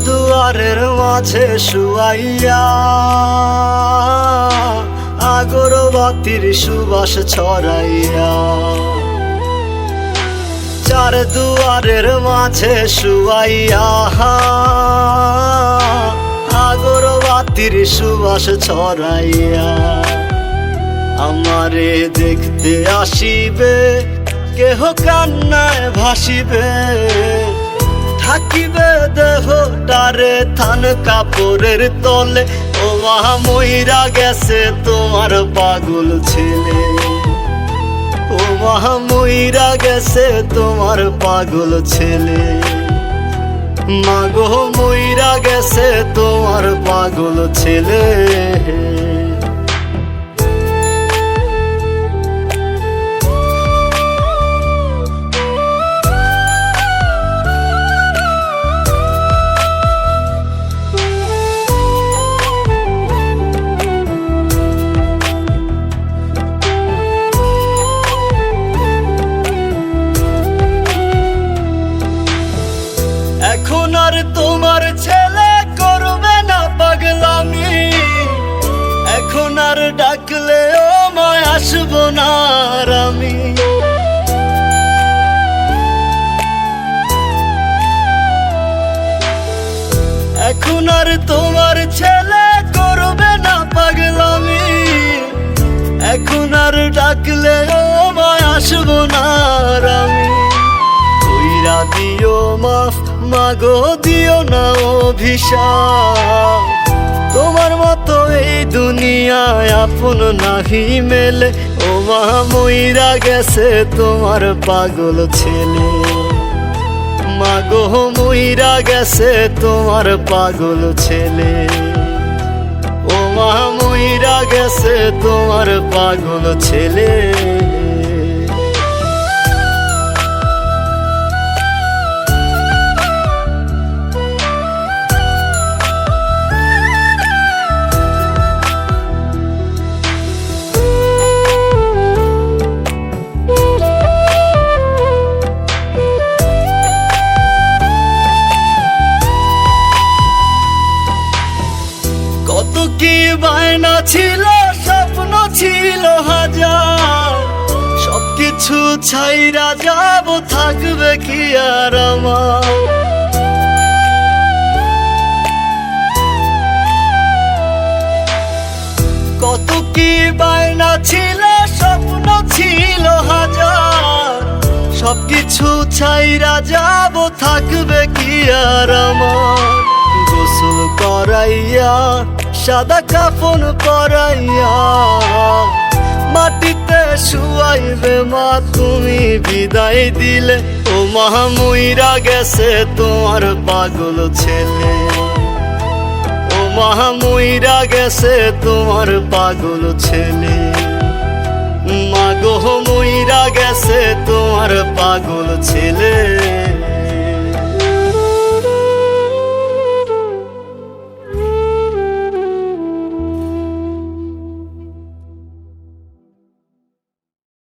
দুয়ারের মাঝে শুয়াইয়া আগরবাতির সুবাস ছড়াইয়া, চার দুয়ারের মাঝে শুয়াইয়া আগরবাতির সুবাস ছড়াইয়া, আমারে দেখতে আসিবে কেহ কান্নায় ভাসিবে, থাকিবে দেহটারে থান কাপড়ের তলে। ও মা মইরা গেছে তোমার পাগল ছেলে, ও মা মইরা গেছে তোমার পাগল ছেলে, মাগো মইরা গেছে তোমার পাগল ছেলে। এখন আর তোমার ছেলে করবে না পাগলামি, এখন আর ডাকলে ও মায় আসবো না আর আমি। এখন আর তোমার ছেলে করবে না পাগলামি, এখন আর ডাকলে ও মায় আসবো না আর আমি। কইরা দিও মাফ মাগো, দিও না অভিশাপ, তোমার মতো এই দুনিয়ায় আপন নাহি মেলে। ও মা মইরা গেছে তোমার পাগল ছেলে, মাগো মইরা গেছে তোমার পাগল ছেলে, ও মা মইরা গেছে তোমার পাগল ছেলে। কত কি বায়না ছিল, স্বপ্ন ছিল হাজার, সবকিছু ছাইরা যাব, থাকবে কি আর আমার। কত কি বায়না ছিল, স্বপ্ন ছিল হাজার, সবকিছু ছাইরা যাব, থাকবে কি আর আমার। গোসল করাইয়া সাদা কাফন পরাইয়া মাটিতে শুয়াইবে মা তুমি বিদায় দিলে। ও মা মইরা গেছে তোমার পাগল ছেলে, ও মা মইরা গেছে তোমার পাগল ছেলে, মাগো মইরা গেছে তোমার পাগল ছেলে।